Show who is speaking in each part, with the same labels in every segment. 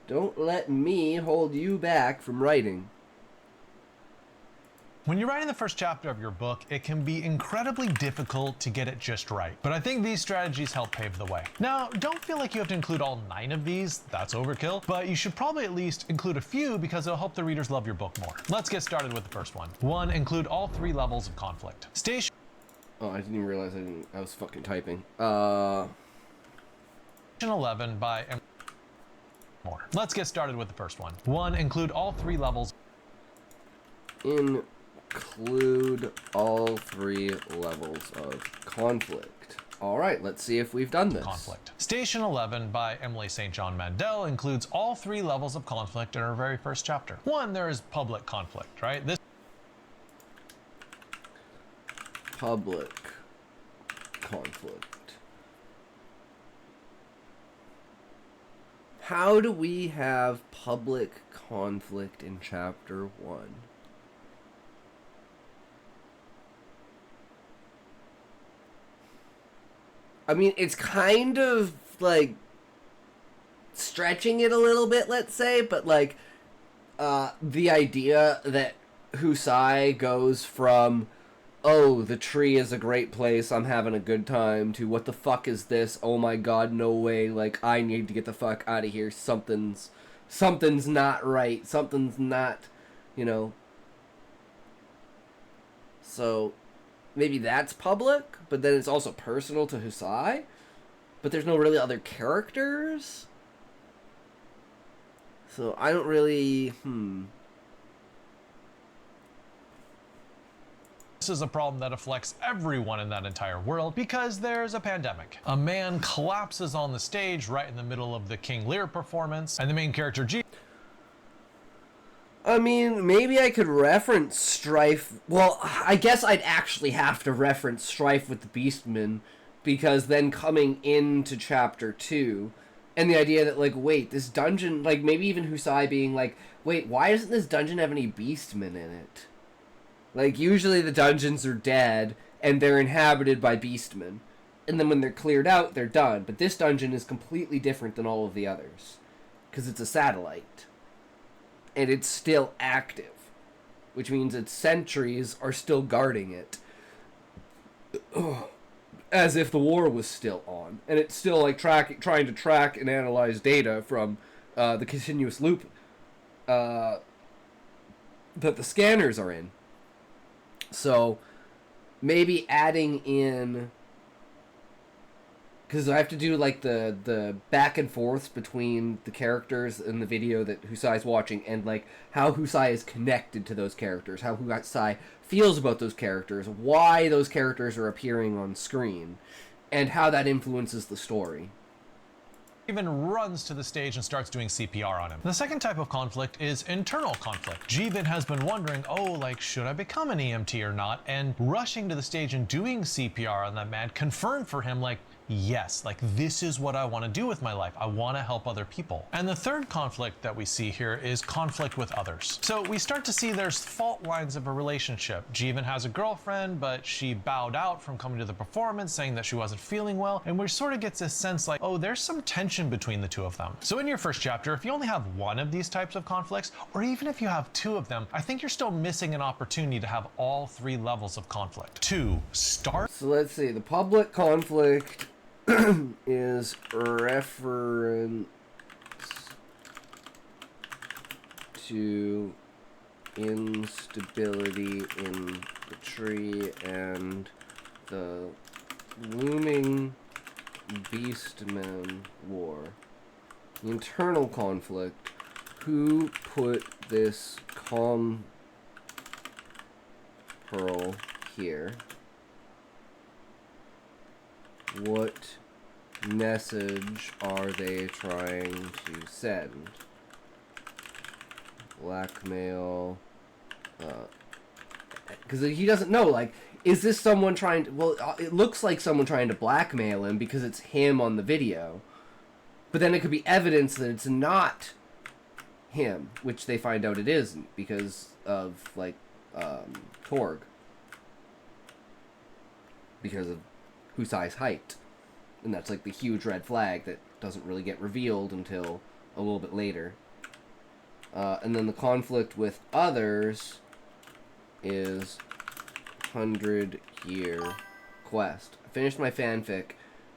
Speaker 1: Don't let me hold you back from writing.
Speaker 2: When you're writing the first chapter of your book, it can be incredibly difficult to get it just right. But I think these strategies help pave the way. Now, don't feel like you have to include all 9 of these, that's overkill, but you should probably at least include a few because it'll help the readers love your book more. Let's get started with the first one. 1. Include all 3 levels of conflict. Station
Speaker 1: Oh, I didn't even realize I was fucking typing.
Speaker 2: 11 by more. Let's get started with the first one. 1. Include all 3 levels.
Speaker 1: Include all 3 levels of conflict. All right, let's see if we've done this.
Speaker 2: Conflict. Station 11 by Emily St. John Mandel includes all 3 levels of conflict in her very first chapter. 1, there is public conflict, right? This
Speaker 1: Public conflict. How do we have public conflict in chapter 1? I mean, it's kind of like stretching it a little bit, let's say, but like the idea that Husai goes from, oh, the tree is a great place, I'm having a good time, to what the fuck is this? Oh my god, no way, like I need to get the fuck out of here. Something's not right. Something's not, you know. So maybe that's public, but then it's also personal to Husai. But there's no really other characters. So I don't really,
Speaker 2: This is a problem that afflicts everyone in that entire world because there's a pandemic. A man collapses on the stage right in the middle of the King Lear performance, and the main character G.
Speaker 1: I mean, maybe I could reference Strife. Well, I guess I'd actually have to reference Strife with the Beastmen, because then coming into chapter 2, and the idea that, like, wait, this dungeon, like, maybe even Husai being like, wait, why doesn't this dungeon have any Beastmen in it? Like, usually the dungeons are dead, and they're inhabited by Beastmen. And then when they're cleared out, they're done. But this dungeon is completely different than all of the others, because it's a satellite. And it's still active, which means its sentries are still guarding it. As if the war was still on. And it's still, like, trying to track and analyze data from the continuous loop that the scanners are in. So, maybe adding in, because I have to do like the back and forths between the characters in the video that Husai's watching, and like how Husai is connected to those characters, how Husai feels about those characters, why those characters are appearing on screen, and how that influences the story.
Speaker 2: Even runs to the stage and starts doing CPR on him. The second type of conflict is internal conflict. Jeevan has been wondering, oh, like, should I become an EMT or not? And rushing to the stage and doing CPR on that man confirmed for him, like, yes, like this is what I want to do with my life. I want to help other people. And the third conflict that we see here is conflict with others. So we start to see there's fault lines of a relationship. Jeevan has a girlfriend, but she bowed out from coming to the performance, saying that she wasn't feeling well. And we sort of get this sense like, oh, there's some tension between the two of them. So in your first chapter, if you only have one of these types of conflicts, or even if you have 2 of them, I think you're still missing an opportunity to have all 3 levels of conflict. 2. Start.
Speaker 1: So let's see, the public conflict is reference to instability in the tree and the looming Beastmen war. The internal conflict, who put this calm pearl here? What message are they trying to send? Blackmail. Because he doesn't know, like, is this someone trying to... Well, it looks like someone trying to blackmail him because it's him on the video. But then it could be evidence that it's not him, which they find out it isn't because of, like, Torg. Because of Husai's height. And that's like the huge red flag that doesn't really get revealed until a little bit later. And then the conflict with others is 100-year quest. I finished my fanfic.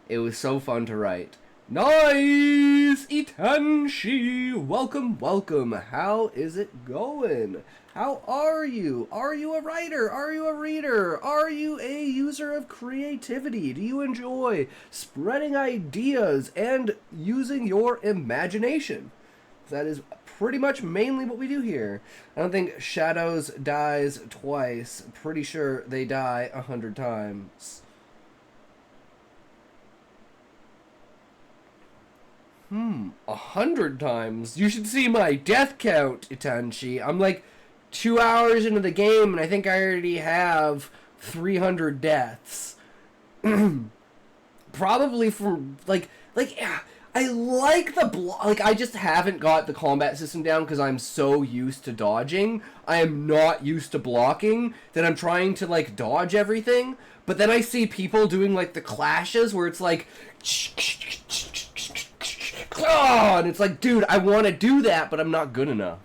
Speaker 1: It was so fun to write. Nice! Itanshi! Welcome, welcome. How is it going? How are you? Are you a writer? Are you a reader? Are you a user of creativity? Do you enjoy spreading ideas and using your imagination? That is pretty much mainly what we do here. I don't think Shadows dies twice. Pretty sure they die 100 times. 100 times? You should see my death count, Itanshi. I'm like 2 hours into the game, and I think I already have 300 deaths. Probably from, I like the I just haven't got the combat system down because I'm so used to dodging. I am not used to blocking that I'm trying to, like, dodge everything. But then I see people doing, like, the clashes where it's like... and it's like, dude, I want to do that, but I'm not good enough.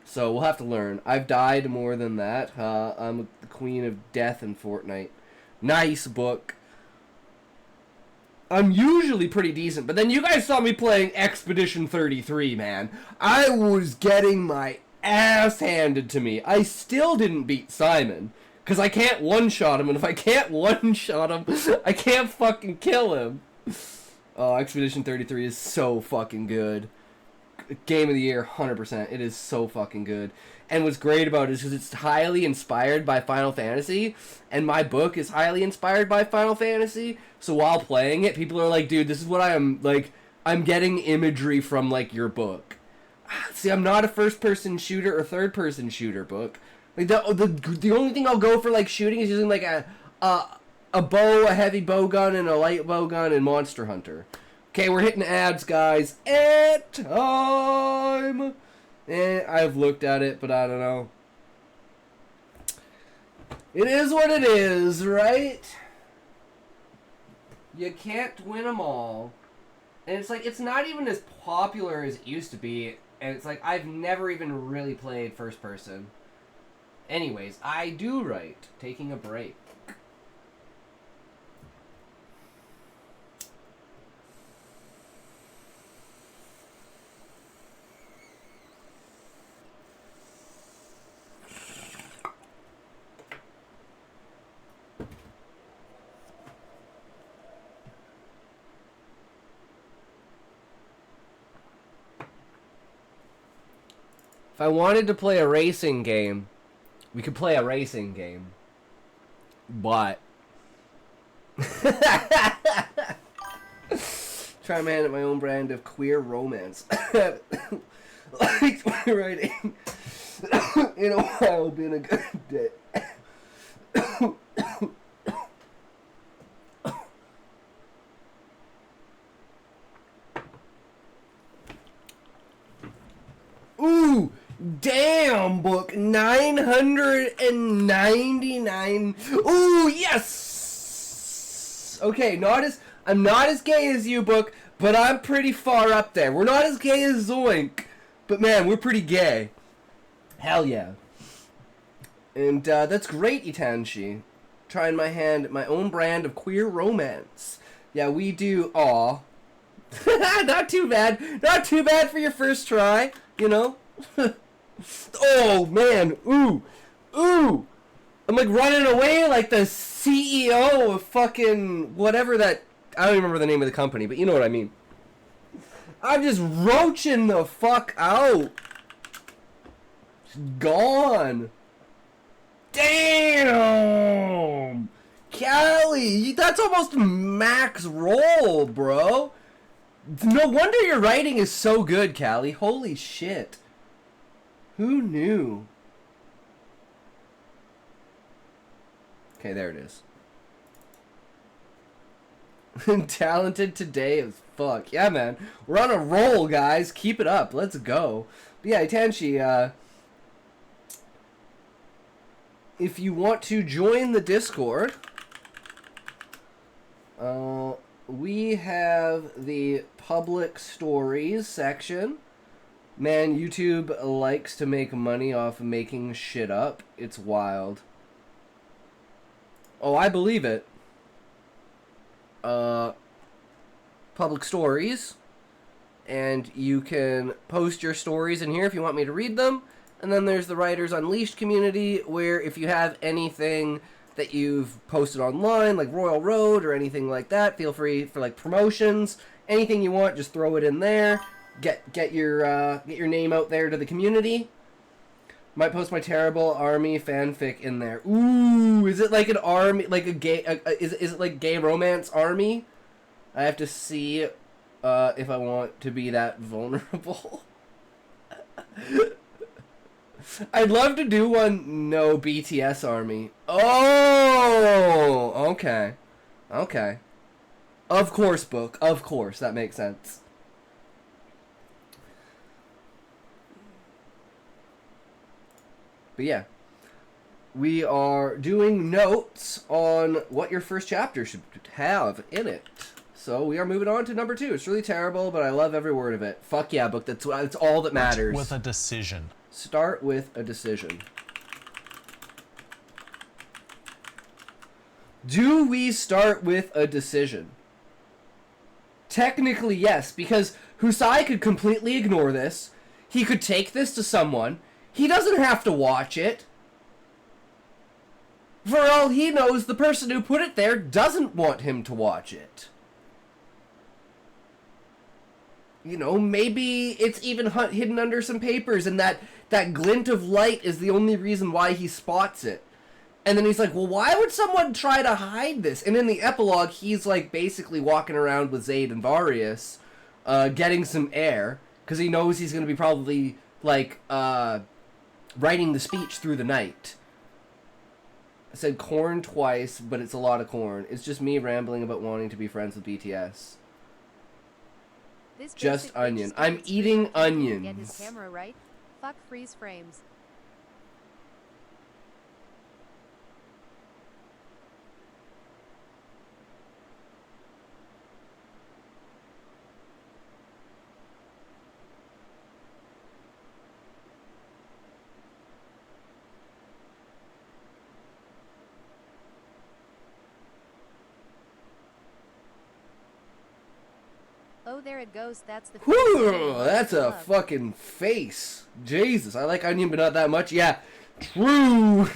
Speaker 1: So we'll have to learn. I've died more than that. I'm the queen of death in Fortnite. Nice book. I'm usually pretty decent, but then you guys saw me playing Expedition 33, man. I was getting my ass handed to me. I still didn't beat Simon, because I can't one-shot him, and if I can't one-shot him, I can't fucking kill him. Oh, Expedition 33 is so fucking good. Game of the year, 100%. It is so fucking good. And what's great about it is because it's highly inspired by Final Fantasy, and my book is highly inspired by Final Fantasy, so while playing it, people are like, dude, this is what I'm getting imagery from, like, your book. See, I'm not a first-person shooter or third-person shooter book. Like, the only thing I'll go for, like, shooting is using, like, a bow, a heavy bow gun, and a light bow gun, and Monster Hunter. Okay, we're hitting ads, guys. Ad time! I've looked at it, but I don't know. It is what it is, right? You can't win them all. And it's like, it's not even as popular as it used to be. And it's like, I've never even really played first person. Anyways, I do write. Taking a break. If I wanted to play a racing game, we could play a racing game. But... try my hand at my own brand of queer romance. Like my writing. In a while, been a good day. Ooh! Damn, book 999. Ooh, yes. Okay, I'm not as gay as you, book, but I'm pretty far up there. We're not as gay as Zoink, but man, we're pretty gay. Hell yeah. And that's great, Itanshi. Trying my hand at my own brand of queer romance. Yeah, we do. Aw. Not too bad. Not too bad for your first try, you know. Oh man, ooh, ooh! I'm like running away like the CEO of fucking whatever that, I don't even remember the name of the company, but you know what I mean. I'm just roaching the fuck out. Just gone. Damn! Callie, that's almost max roll, bro. No wonder your writing is so good, Callie. Holy shit. Who knew? Okay, there it is. Talented today as fuck. Yeah, man. We're on a roll, guys. Keep it up. Let's go. But yeah, Itanshi, if you want to join the Discord, we have the public stories section. Man, YouTube likes to make money off of making shit up. It's wild. Oh, I believe it. Public stories. And you can post your stories in here if you want me to read them. And then there's the Writers Unleashed community, where if you have anything that you've posted online, like Royal Road or anything like that, feel free for like promotions. Anything you want, just throw it in there. Get your name out there to the community. Might post my terrible army fanfic in there. Ooh, is it like an army, like a gay? Is it like gay romance army? I have to see if I want to be that vulnerable. I'd love to do one. No BTS army. Oh, okay, okay. Of course, book. Of course, that makes sense. But yeah, we are doing notes on what your first chapter should have in it. So we are moving on to number 2. It's really terrible, but I love every word of it. Fuck yeah, book. That's all that matters.
Speaker 2: With a decision.
Speaker 1: Start with a decision. Do we start with a decision? Technically, yes, because Husai could completely ignore this. He could take this to someone. He doesn't have to watch it. For all he knows, the person who put it there doesn't want him to watch it. You know, maybe it's even hidden under some papers, and that glint of light is the only reason why he spots it. And then he's like, well, why would someone try to hide this? And in the epilogue, he's like basically walking around with Zayd and Varius, getting some air, because he knows he's going to be probably like writing the speech through the night. I said corn twice, but it's a lot of corn. It's just me rambling about wanting to be friends with BTS. Just onion. I'm eating onions.
Speaker 3: Get his camera right. Fuck freeze frames. Oh, there it goes. That's the.
Speaker 1: Whew, that's a fucking face. Jesus, I like onion, but not that much. Yeah, true,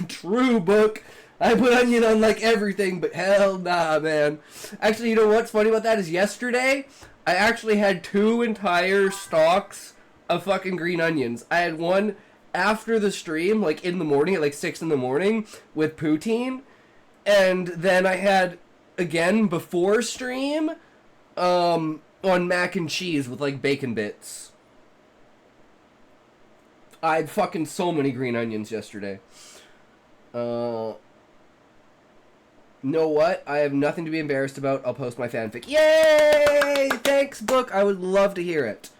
Speaker 1: book. I put onion on like everything, but hell nah, man. Actually, you know what's funny about that is yesterday, I actually had 2 entire stalks of fucking green onions. I had one after the stream, like in the morning, at like 6 in the morning, with poutine. And then I had, again, before stream, on mac and cheese with like bacon bits. I had fucking so many green onions yesterday. Know what? I have nothing to be embarrassed about. I'll post my fanfic. Yay! Thanks, book. I would love to hear it.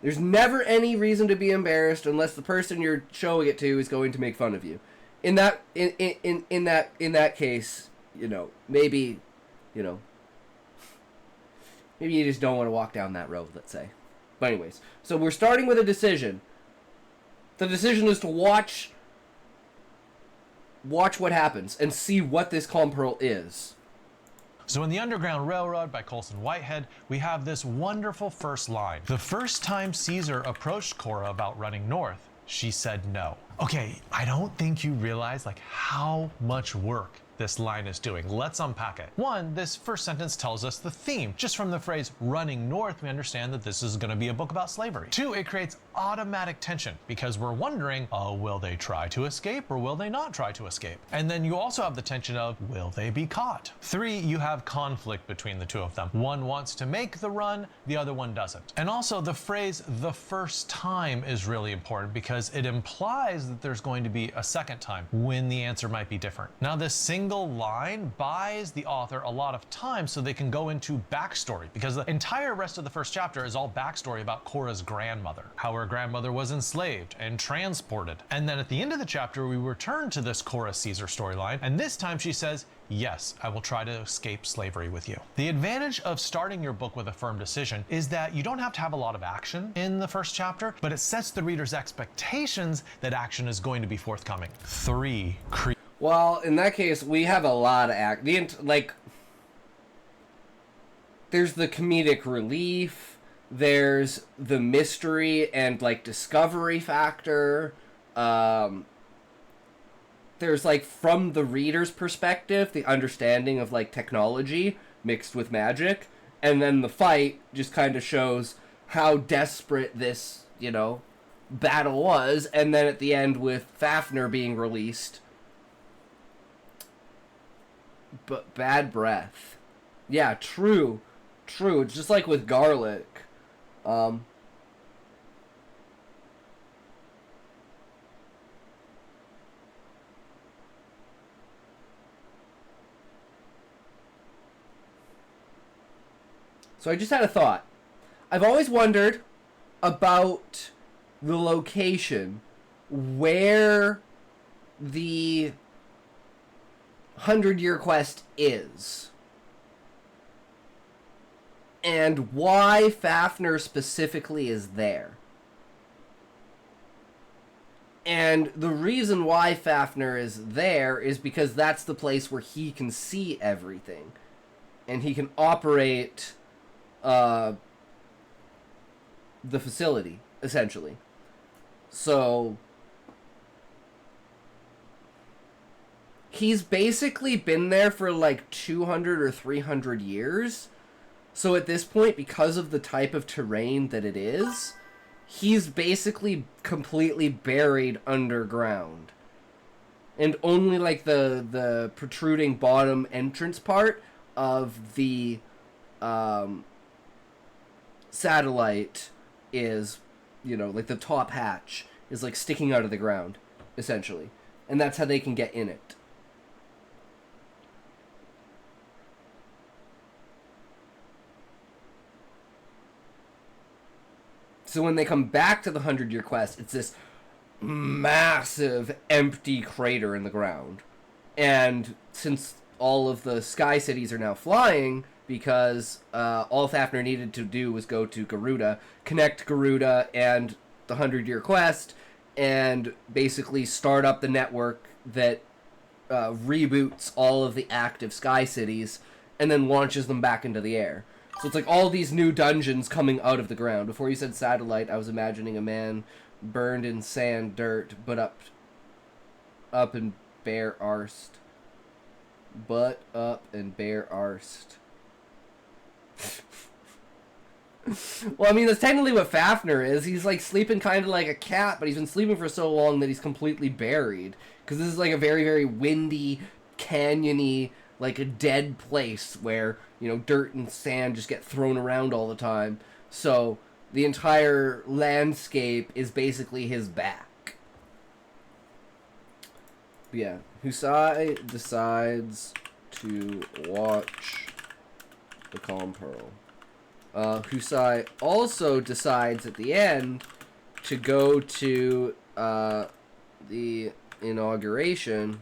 Speaker 1: There's never any reason to be embarrassed unless the person you're showing it to is going to make fun of you. In that case, you know, maybe you just don't want to walk down that road, let's say. But anyways, so we're starting with a decision. The decision is to watch what happens and see what this Compearl is.
Speaker 2: So in The Underground Railroad by Colson Whitehead, we have this wonderful first line. The first time Caesar approached Cora about running north, she said no. Okay, I don't think you realize like how much work this line is doing. Let's unpack it. 1, this first sentence tells us the theme. Just from the phrase running north, we understand that this is going to be a book about slavery. 2, it creates automatic tension because we're wondering, will they try to escape or will they not try to escape? And then you also have the tension of, will they be caught? 3, you have conflict between the 2 of them. One wants to make the run, the other one doesn't. And also the phrase the first time is really important because it implies that there's going to be a second time when the answer might be different. Now this single single line buys the author a lot of time so they can go into backstory, because the entire rest of the first chapter is all backstory about Cora's grandmother, how her grandmother was enslaved and transported. And then at the end of the chapter, we return to this Cora Caesar storyline, and this time she says, yes, I will try to escape slavery with you. The advantage of starting your book with a firm decision is that you don't have to have a lot of action in the first chapter, but it sets the reader's expectations that action is going to be forthcoming. 3.
Speaker 1: Well, in that case, we have a lot of there's the comedic relief, there's the mystery and, like, discovery factor, there's, like, from the reader's perspective, the understanding of, like, technology mixed with magic, and then the fight just kind of shows how desperate this, you know, battle was, and then at the end with Fafnir being released. But bad breath. Yeah, true. It's just like with garlic. So I just had a thought. I've always wondered about the location where the 100-Year Quest is. And why Fafnir specifically is there. And the reason why Fafnir is there is because that's the place where he can see everything. And he can operate the facility, essentially. So he's basically been there for like 200 or 300 years. So at this point, because of the type of terrain that it is, he's basically completely buried underground. And only like the protruding bottom entrance part of the satellite is, you know, like the top hatch is like sticking out of the ground, essentially. And that's how they can get in it. So when they come back to the 100-Year Quest, it's this massive empty crater in the ground. And since all of the sky cities are now flying, because all Fafnir needed to do was go to Garuda, connect Garuda and the 100-Year Quest, and basically start up the network that reboots all of the active sky cities and then launches them back into the air. So it's like all these new dungeons coming out of the ground. Before you said satellite, I was imagining a man burned in sand, dirt, but up and bare arsed. Butt up and bare arsed. Well, I mean, that's technically what Fafnir is. He's like sleeping kind of like a cat, but he's been sleeping for so long that he's completely buried. Because this is like a very, very windy, canyony, like a dead place where, you know, dirt and sand just get thrown around all the time. So the entire landscape is basically his back. But yeah, Husai decides to watch the Calm Pearl. Husai also decides at the end to go to the inauguration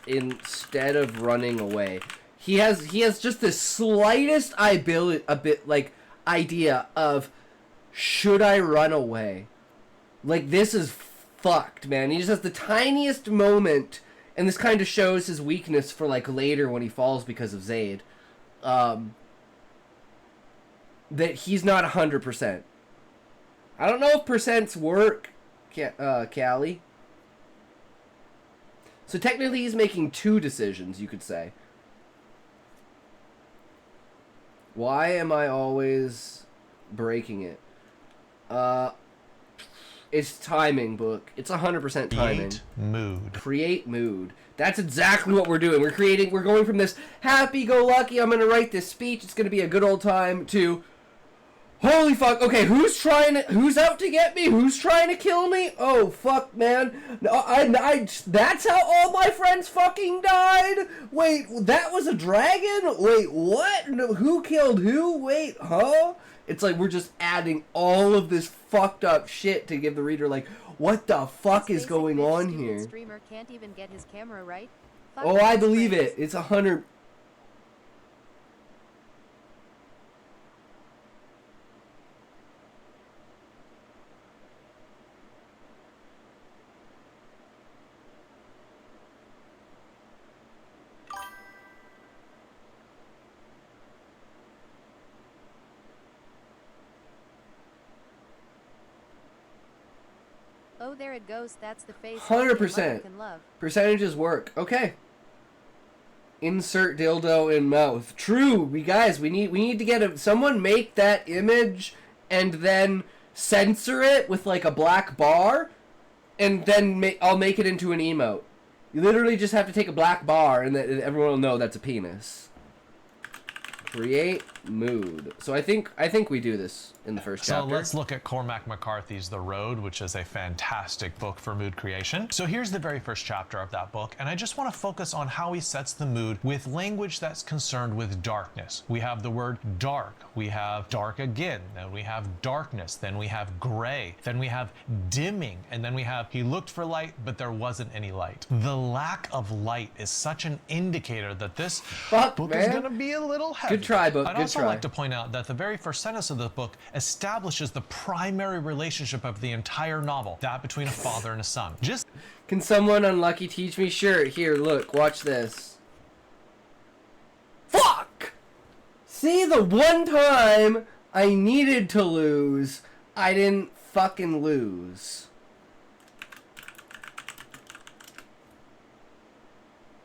Speaker 1: instead of running away. He has just the slightest idea of, should I run away? Like, this is fucked, man. He just has the tiniest moment, and this kind of shows his weakness for, like, later when he falls because of Zayd. That he's not 100%. I don't know if percents work, Callie. So technically he's making two decisions, you could say. Why am I always breaking it? It's timing, book. It's 100% timing. Create mood. That's exactly what we're doing. We're going from this happy-go-lucky, I'm going to write this speech, it's going to be a good old time, to, Holy fuck. Okay, who's out to get me? Who's trying to kill me? Oh, fuck, man. No, that's how all my friends fucking died? Wait, that was a dragon? Wait, what? No, who killed who? Wait, huh? It's like we're just adding all of this fucked up shit to give the reader, like, what the fuck is going on here?
Speaker 3: Streamer can't even get his camera right.
Speaker 1: Oh, I believe it. It's 100...
Speaker 3: Oh, there it goes. That's the face.
Speaker 1: 100%. Percentages work. Okay. Insert dildo in mouth. True. We need to get someone make that image and then censor it with like a black bar, and then I'll make it into an emote. You literally just have to take a black bar and then everyone will know that's a penis. Create mood. So I think we do this in the first chapter.
Speaker 2: So let's look at Cormac McCarthy's The Road, which is a fantastic book for mood creation. So here's the very first chapter of that book, and I just want to focus on how he sets the mood with language that's concerned with darkness. We have the word dark, we have dark again, then we have darkness, then we have gray, then we have dimming, and then we have he looked for light, but there wasn't any light. The lack of light is such an indicator that this book is going to be a little heavy.
Speaker 1: Good try, book.
Speaker 2: I'd also like to point out that the very first sentence of the book establishes the primary relationship of the entire novel, that between a father and a son.
Speaker 1: Can someone unlucky teach me? Sure. Here, look, watch this. Fuck! See, the one time I needed to lose, I didn't fucking lose.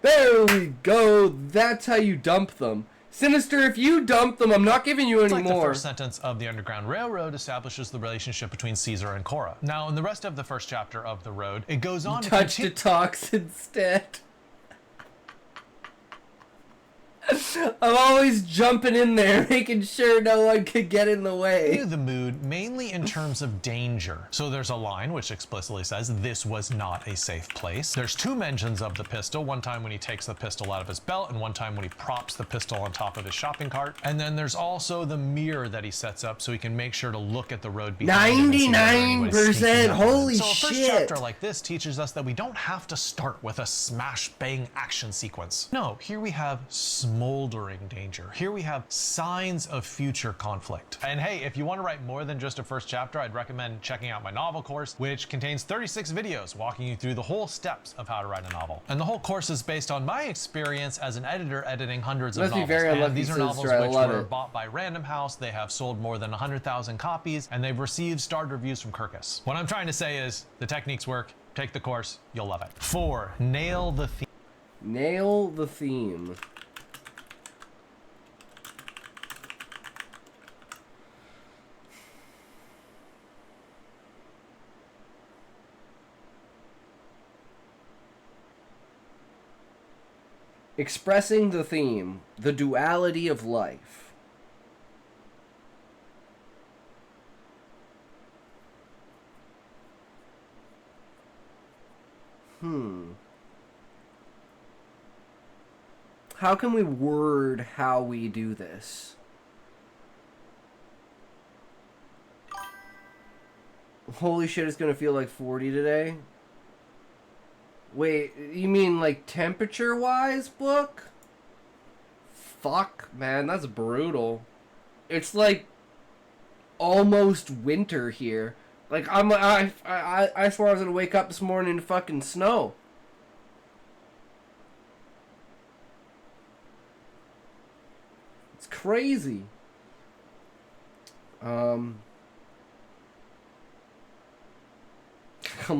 Speaker 1: There we go. That's how you dump them. Sinister, if you dump them, I'm not giving you any more.
Speaker 2: Like the first sentence of The Underground Railroad establishes the relationship between Caesar and Cora. Now, in the rest of the first chapter of The Road, it goes on to
Speaker 1: touch to talks instead. I'm always jumping in there, making sure no one could get in the way.
Speaker 2: The mood mainly in terms of danger. So there's a line which explicitly says this was not a safe place. There's two mentions of the pistol, one time when he takes the pistol out of his belt and one time when he props the pistol on top of his shopping cart. And then there's also the mirror that he sets up so he can make sure to look at the road behind him.
Speaker 1: 99%, holy shit.
Speaker 2: So a first chapter like this teaches us that we don't have to start with a smash bang action sequence. No, here we have smoldering danger. Here we have signs of future conflict. And hey, if you want to write more than just a first chapter, I'd recommend checking out my novel course, which contains 36 videos walking you through the whole steps of how to write a novel. And the whole course is based on my experience as an editor editing hundreds of novels. And these are novels which were bought by Random House. They have sold more than 100,000 copies, and they've received starred reviews from Kirkus. What I'm trying to say is the techniques work. Take the course, you'll love it. 4, nail the theme.
Speaker 1: Nail the theme. Expressing the theme, the duality of life. How can we word how we do this? Holy shit, it's gonna feel like 40 today. Wait, you mean like temperature-wise, book? Fuck, man, that's brutal. It's like almost winter here. Like I swore I was gonna wake up this morning in fucking snow. It's crazy. Come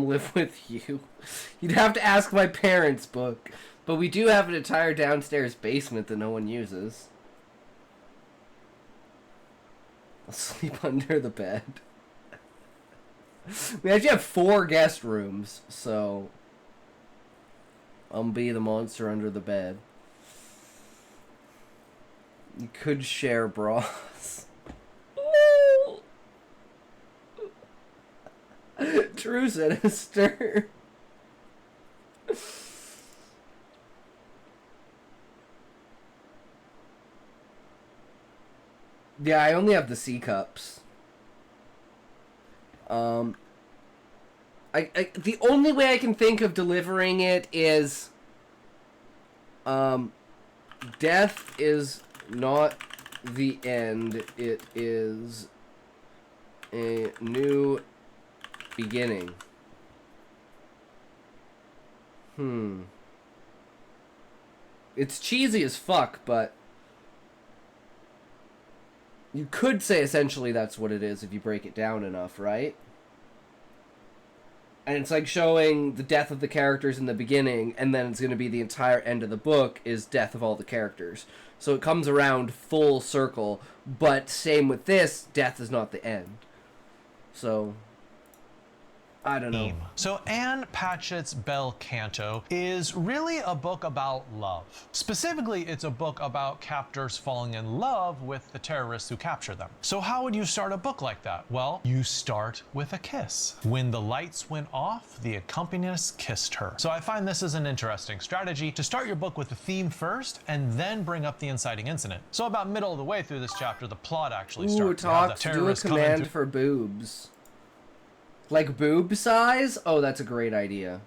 Speaker 1: live with you. You'd have to ask my parents, book. But we do have an entire downstairs basement that no one uses. I'll sleep under the bed. We actually have 4 guest rooms, so I'll be the monster under the bed. You could share bras. true, Sinister. Yeah, I only have the C cups. The only way I can think of delivering it is, death is not the end. It is a new beginning. It's cheesy as fuck, but you could say essentially that's what it is if you break it down enough, right? And it's like showing the death of the characters in the beginning, and then it's going to be the entire end of the book is death of all the characters. So it comes around full circle, but same with this, death is not the end. So I don't know.
Speaker 2: So Anne Patchett's Bel Canto is really a book about love. Specifically, it's a book about captors falling in love with the terrorists who capture them. So how would you start a book like that? Well, you start with a kiss. When the lights went off, the accompanist kissed her. So I find this is an interesting strategy to start your book with the theme first and then bring up the inciting incident. So about middle of the way through this chapter, the plot actually starts.
Speaker 1: Talk, do a command for boobs. Like boob size? Oh, that's a great idea.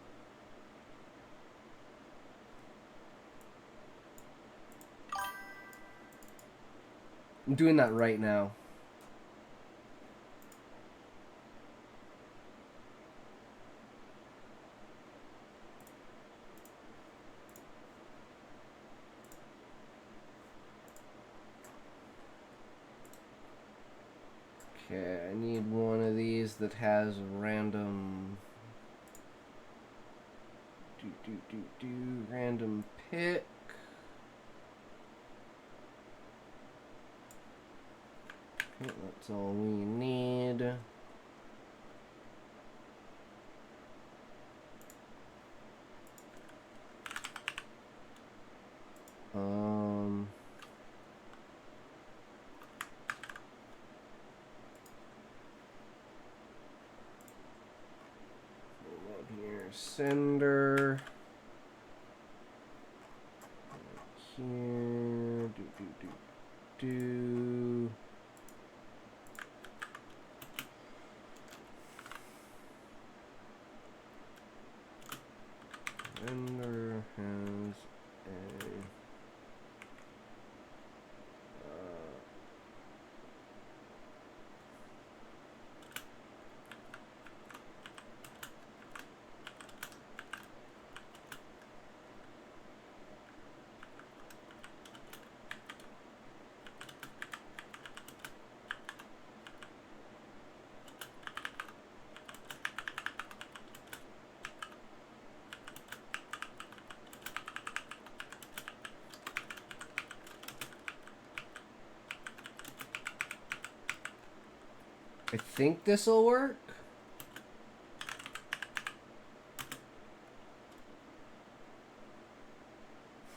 Speaker 1: I'm doing that right now. Okay, I need one of these that has a random random pick. Okay, that's all we need. Sender here, Sender has a I think this'll work.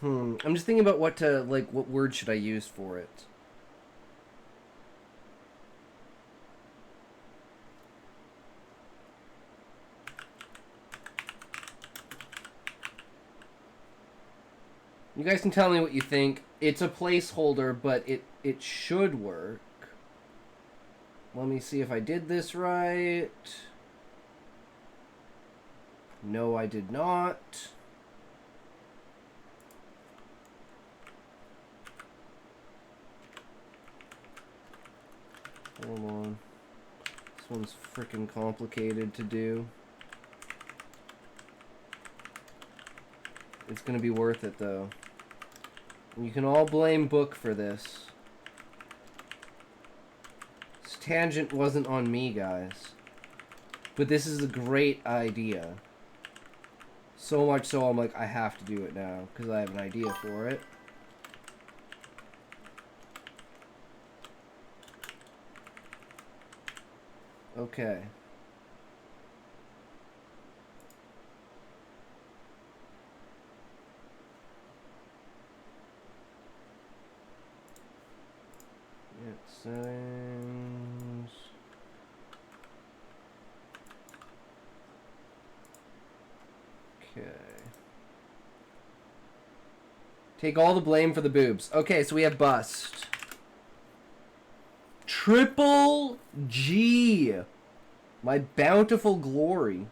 Speaker 1: I'm just thinking about what word should I use for it? You guys can tell me what you think. It's a placeholder, but it should work. Let me see if I did this right. No, I did not. Hold on. This one's freaking complicated to do. It's gonna be worth it, though. You can all blame Book for this. This tangent wasn't on me, guys. But this is a great idea. So much so I'm like, I have to do it now, because I have an idea for it. Okay. Settings. Okay. Take all the blame for the boobs. Okay, so we have bust. Triple G. My bountiful glory.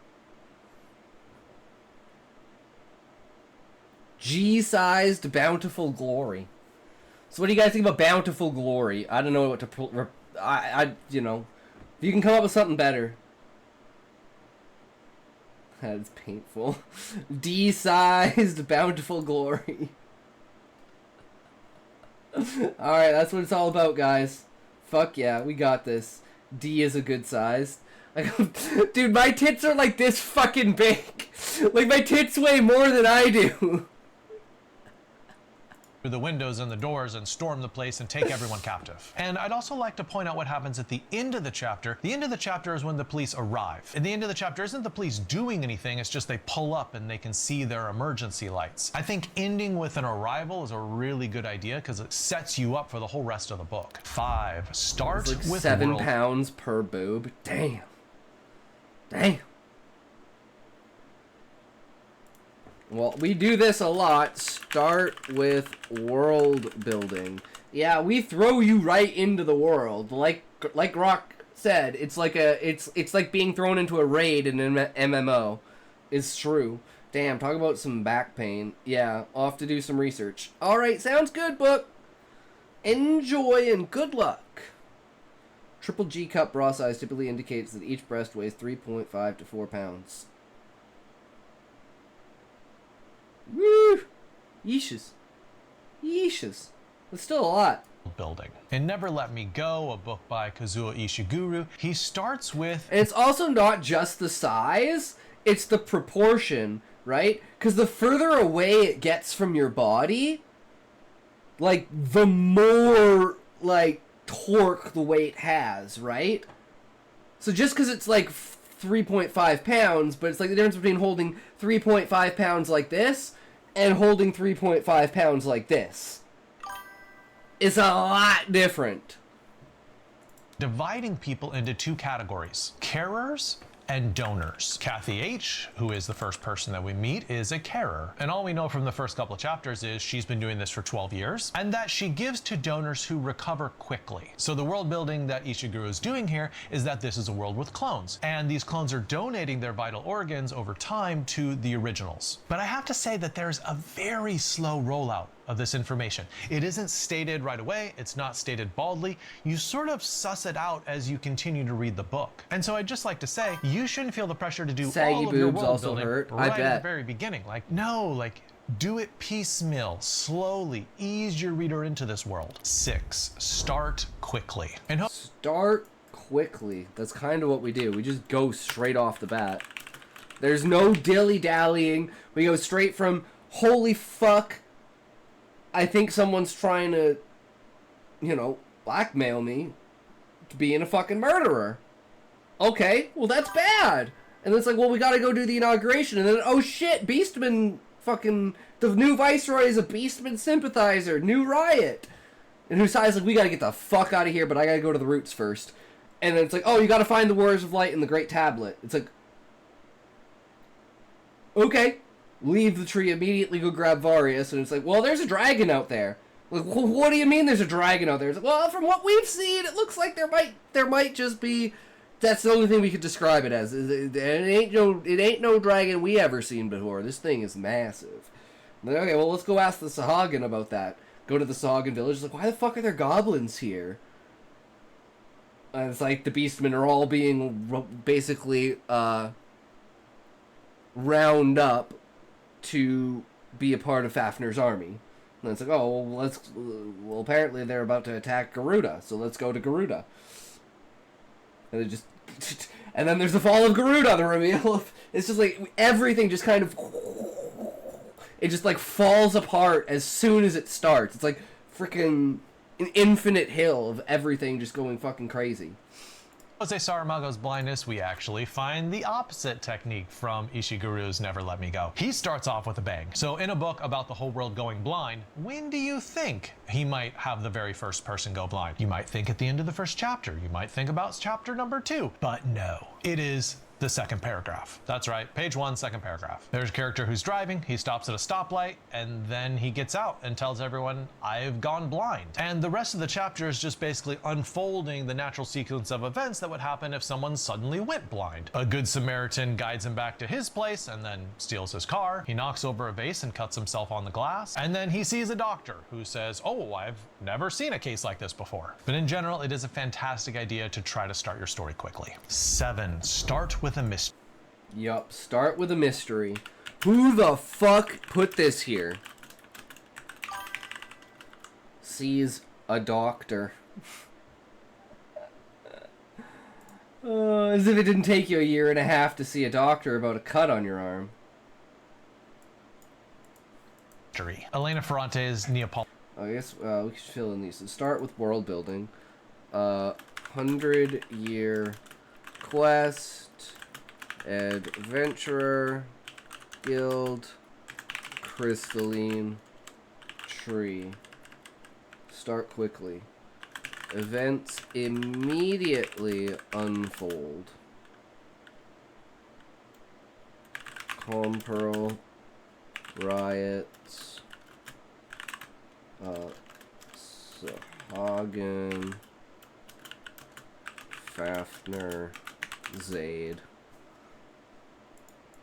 Speaker 1: G-sized bountiful glory. So what do you guys think about bountiful glory? I don't know what to... you know... If you can come up with something better. That is painful. D-sized bountiful glory. Alright, that's what it's all about, guys. Fuck yeah, we got this. D is a good size. Dude, my tits are like this fucking big. Like, my tits weigh more than I do.
Speaker 2: Through the windows and the doors and storm the place and take everyone captive. And I'd also like to point out what happens at the end of the chapter. The end of the chapter is when the police arrive. And the end of the chapter isn't the police doing anything, it's just they pull up and they can see their emergency lights. I think ending with an arrival is a really good idea because it sets you up for the whole rest of the book. 5. Start
Speaker 1: like
Speaker 2: with
Speaker 1: 7
Speaker 2: world.
Speaker 1: pounds per boob. Damn. Damn. Well, we do this a lot. Start with world building. Yeah, we throw you right into the world. Like Rock said, it's like it's like being thrown into a raid in an MMO. It's true. Damn, talk about some back pain. Yeah, I'll have to do some research. All right, sounds good, book. Enjoy and good luck. Triple G cup bra size typically indicates that each breast weighs 3.5 to 4 pounds. Woo! Yeeshes. Yeeshes. That's still a lot.
Speaker 2: Building. And Never Let Me Go, a book by Kazuo Ishiguro, he starts with...
Speaker 1: And it's also not just the size, it's the proportion, right? Because the further away it gets from your body, like, the more, like, torque the weight has, right? So just because it's, like, 3.5 pounds, but it's like the difference between holding 3.5 pounds like this and holding 3.5 pounds like this. It's a lot different.
Speaker 2: Dividing people into 2 categories, carers and donors. Kathy H., who is the first person that we meet, is a carer. And all we know from the first couple of chapters is she's been doing this for 12 years and that she gives to donors who recover quickly. So the world building that Ishiguro is doing here is that this is a world with clones. And these clones are donating their vital organs over time to the originals. But I have to say that there's a very slow rollout of this information. It isn't stated right away, it's not stated baldly, you sort of suss it out as you continue to read the book. And so I'd just like to say, you shouldn't feel the pressure to do
Speaker 1: Saggy
Speaker 2: all of your
Speaker 1: boobs
Speaker 2: world
Speaker 1: also
Speaker 2: building
Speaker 1: hurt,
Speaker 2: right
Speaker 1: I
Speaker 2: at
Speaker 1: bet.
Speaker 2: the very beginning. Like, no, like, do it piecemeal, slowly, ease your reader into this world. 6, start quickly. And
Speaker 1: Start quickly. That's kind of what we do. We just go straight off the bat. There's no dilly-dallying. We go straight from, holy fuck, I think someone's trying to, you know, blackmail me to being a fucking murderer. Okay, well that's bad. And then it's like, well, we gotta go do the inauguration. And then, oh shit, Beastman fucking, the new Viceroy is a Beastman sympathizer. New riot. And Husai's like, we gotta get the fuck out of here, but I gotta go to the roots first. And then it's like, oh, you gotta find the Warriors of Light and the Great Tablet. It's like, okay. Leave the tree, immediately go grab Varius, and it's like, well, there's a dragon out there. Like, well, what do you mean there's a dragon out there? It's like, well, from what we've seen, it looks like there might just be. That's the only thing we could describe it as. It ain't no dragon we ever seen before. This thing is massive. Like, okay, well, let's go ask the Sahagin about that. Go to the Sahagin village. It's like, why the fuck are there goblins here? And it's like the Beastmen are all being basically round up to be a part of Fafnir's army. And it's like, oh, well, apparently they're about to attack Garuda, so let's go to Garuda. And and then there's the fall of Garuda, the reveal of, it's just like, everything just kind of, it just like falls apart as soon as it starts. It's like freaking an infinite hill of everything just going fucking crazy.
Speaker 2: Jose Saramago's blindness, we actually find the opposite technique from Ishiguro's Never Let Me Go. He starts off with a bang. So in a book about the whole world going blind, when do you think he might have the very first person go blind? You might think at the end of the first chapter. You might think about chapter number 2. But no, it is the second paragraph. That's right, page 1, second paragraph. There's a character who's driving, he stops at a stoplight, and then he gets out and tells everyone, I've gone blind. And the rest of the chapter is just basically unfolding the natural sequence of events that would happen if someone suddenly went blind. A good Samaritan guides him back to his place and then steals his car. He knocks over a vase and cuts himself on the glass. And then he sees a doctor who says, oh, I've never seen a case like this before. But in general, it is a fantastic idea to try to start your story quickly. 7, start with a mystery.
Speaker 1: Yup, start with a mystery. Who the fuck put this here? Sees a doctor. As if it didn't take you a year and a half to see a doctor about a cut on your arm.
Speaker 2: Elena Ferrante's Neapolitan.
Speaker 1: I guess we should fill in these. So start with world building. 100-year quest. Adventurer. Guild. Crystalline. Tree. Start quickly. Events immediately unfold. Calm Pearl. Riots. Hagen. Fafner. Zaid.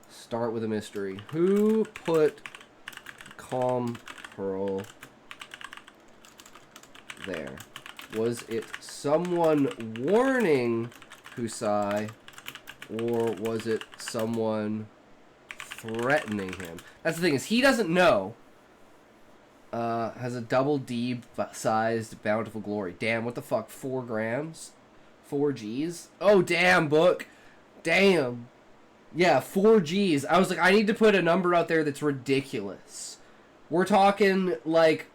Speaker 1: Start with a mystery. Who put Calm Pearl there? Was it someone warning Husai, or was it someone threatening him? That's the thing, is he doesn't know. Has a double D-sized bountiful glory. Damn, what the fuck? 4 grams? 4 Gs? Oh, damn, book. Damn. Yeah, 4 Gs. I was like, I need to put a number out there that's ridiculous. We're talking, like,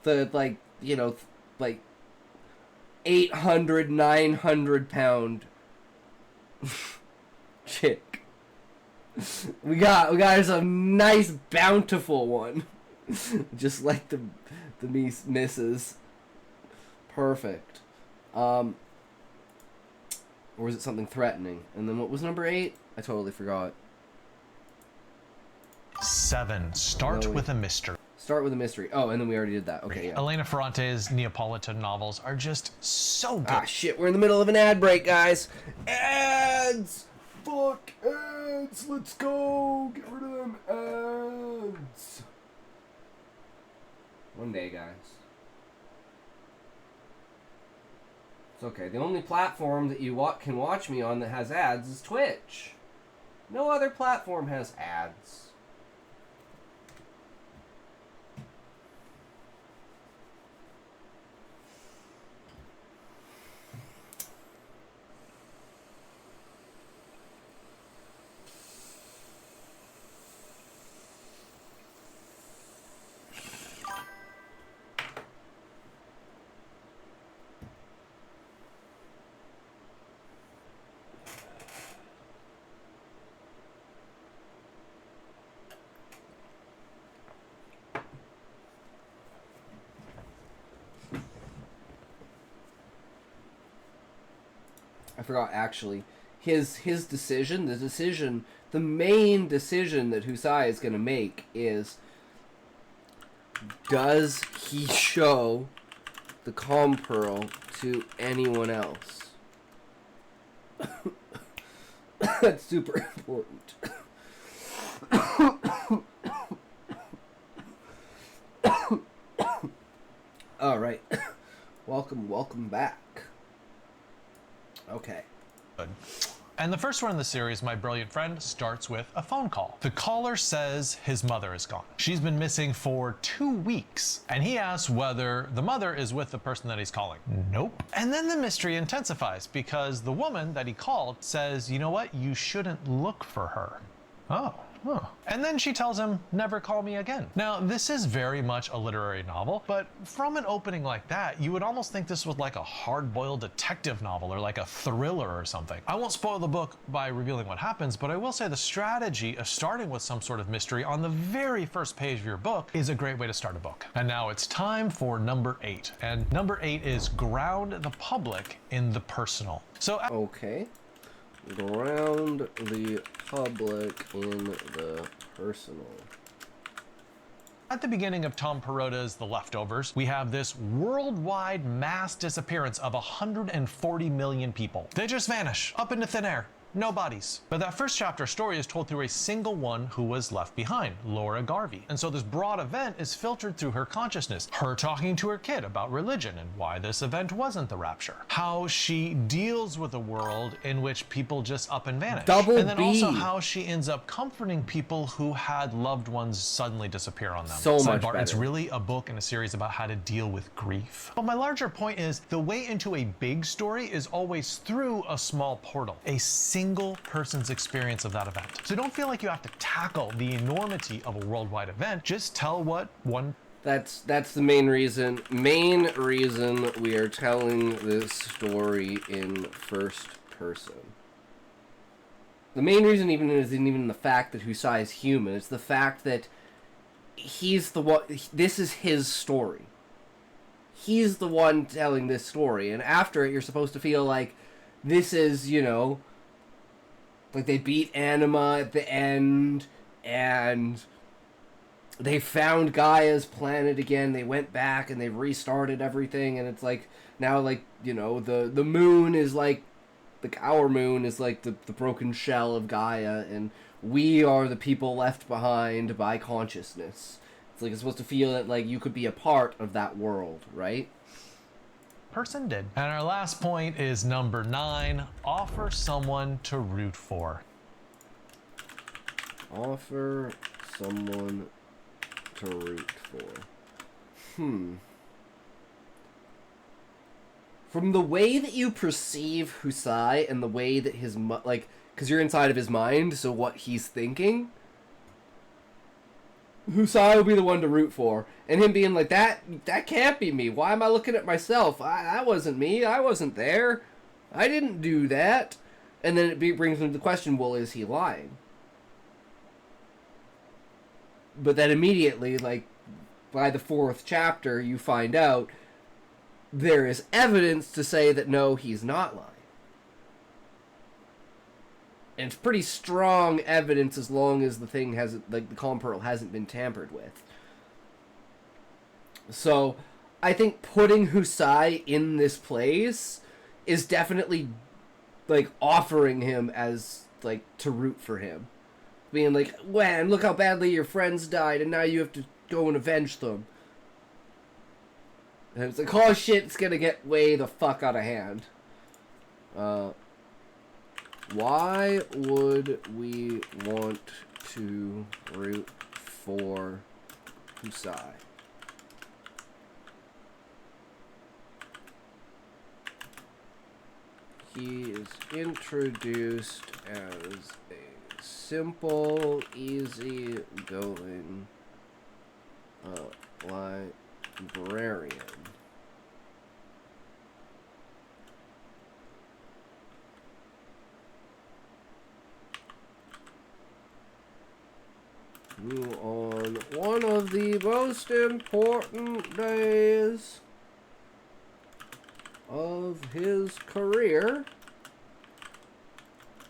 Speaker 1: the, like, you know, like, 800, 900 pound chick. We got a nice bountiful one. Just like the misses. Perfect. Or was it something threatening? And then what was number 8? I totally forgot.
Speaker 2: 7, start with a mystery.
Speaker 1: Start with a mystery. Oh, and then we already did that. Okay, yeah.
Speaker 2: Elena Ferrante's Neapolitan novels are just so good.
Speaker 1: Ah, shit, we're in the middle of an ad break, guys. Ads! Fuck ads! Let's go! Get rid of them ads! One day, guys. It's okay. The only platform that you can watch me on that has ads is Twitch. No other platform has ads. I forgot, actually. His decision, the main decision that Husai is going to make is, does he show the Calm Pearl to anyone else? That's super important. Alright. Welcome back. Okay.
Speaker 2: Good. And the first one in the series, My Brilliant Friend, starts with a phone call. The caller says his mother is gone. She's been missing for 2 weeks, and he asks whether the mother is with the person that he's calling. Nope. And then the mystery intensifies because the woman that he called says, you know what, you shouldn't look for her. Oh. And then she tells him, never call me again. Now, this is very much a literary novel, but from an opening like that, you would almost think this was like a hard-boiled detective novel or like a thriller or something. I won't spoil the book by revealing what happens, but I will say the strategy of starting with some sort of mystery on the very first page of your book is a great way to start a book. And now it's time for number 8. And number 8 is ground the public in the personal. So
Speaker 1: okay. ground the public in the personal.
Speaker 2: At the beginning of Tom Perotta's The Leftovers, we have this worldwide mass disappearance of 140 million people. They just vanish, up into thin air. No bodies. But that first chapter story is told through a single one who was left behind, Laura Garvey. And so this broad event is filtered through her consciousness, her talking to her kid about religion and why this event wasn't the rapture. How she deals with a world in which people just up and vanish. And then also how she ends up comforting people who had loved ones suddenly disappear on them.
Speaker 1: So much better.
Speaker 2: It's really a book and a series about how to deal with grief. But my larger point is the way into a big story is always through a small portal. A single person's experience of that event. So don't feel like you have to tackle the enormity of a worldwide event. Just tell what one.
Speaker 1: That's the main reason. Main reason we are telling this story in first person. The main reason isn't even the fact that Husai is human. It's the fact that he's the one. This is his story. He's the one telling this story, and after it, you're supposed to feel like this is, you know. Like, they beat Anima at the end, and they found Gaia's planet again. They went back, and they restarted everything, and it's like, now, like, you know, the moon is like, our moon is like the broken shell of Gaia, and we are the people left behind by consciousness. It's like, it's supposed to feel that, like, you could be a part of that world, right?
Speaker 2: Person did. And our last point is number 9, offer someone to root for.
Speaker 1: Offer someone to root for. From the way that you perceive Husai and the way that his, like, because you're inside of his mind, so what he's thinking, Husai will be the one to root for. And him being like, that can't be me. Why am I looking at myself? That wasn't me. I wasn't there. I didn't do that. And then it brings him to the question, well, is he lying? But then immediately, like, by the 4th chapter, you find out there is evidence to say that no, he's not lying. And it's pretty strong evidence as long as the thing hasn't, like, the Calm Pearl hasn't been tampered with. So, I think putting Husai in this place is definitely, like, offering him as, like, to root for him. Being like, man, look how badly your friends died, and now you have to go and avenge them. And it's like, oh shit, it's gonna get way the fuck out of hand. Why would we want to root for Husai? He is introduced as a simple, easy-going librarian. Who on one of the most important days of his career,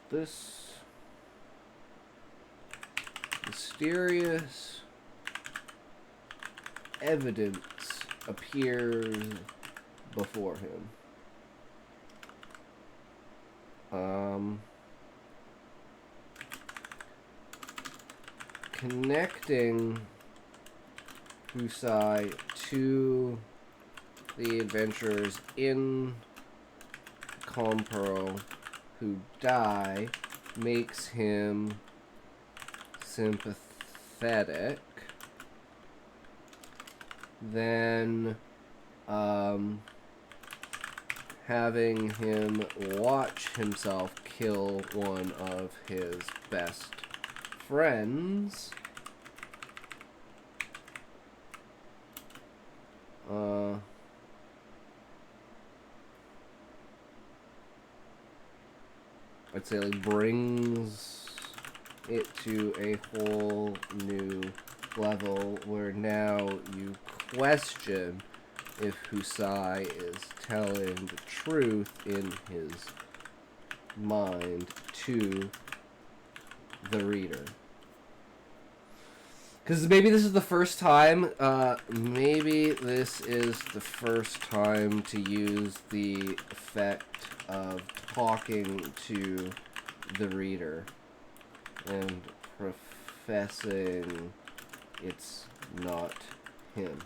Speaker 1: this mysterious evidence appears before him. Connecting Husai to the adventurers in Calm Pearl who die makes him sympathetic. Then having him watch himself kill one of his best friends I'd say, like, brings it to a whole new level where now you question if Husai is telling the truth in his mind to the reader. Because maybe this is the first time, to use the effect of talking to the reader and professing it's not him.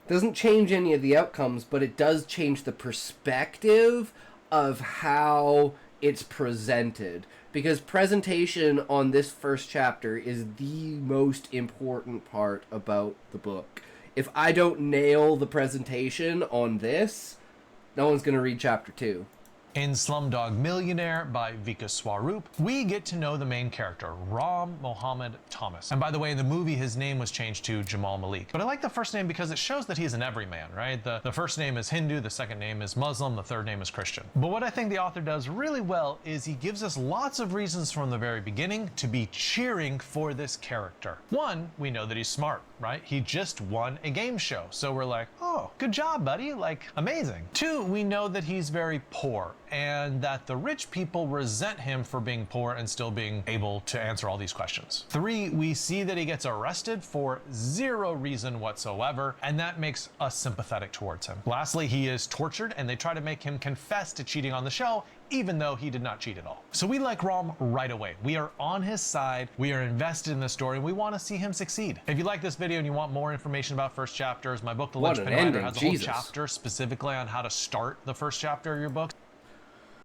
Speaker 1: Doesn't change any of the outcomes, but it does change the perspective of how it's presented. Because presentation on this first chapter is the most important part about the book. If I don't nail the presentation on this, no one's going to read chapter 2.
Speaker 2: In Slumdog Millionaire by Vikas Swaroop, we get to know the main character, Ram Mohammed Thomas. And by the way, in the movie, his name was changed to Jamal Malik. But I like the first name because it shows that he's an everyman, right? The first name is Hindu, the second name is Muslim, the third name is Christian. But what I think the author does really well is he gives us lots of reasons from the very beginning to be cheering for this character. One, we know that he's smart, right? He just won a game show. So we're like, oh, good job, buddy. Like, amazing. Two, we know that he's very poor and that the rich people resent him for being poor and still being able to answer all these questions. Three, we see that he gets arrested for zero reason whatsoever, and that makes us sympathetic towards him. Lastly, he is tortured and they try to make him confess to cheating on the show, even though he did not cheat at all. So we like Ram right away. We are on his side, we are invested in the story, and we want to see him succeed. If you like this video and you want more information about first chapters, my book, The Linchpin Writer, has a whole chapter specifically on how to start the first chapter of your book.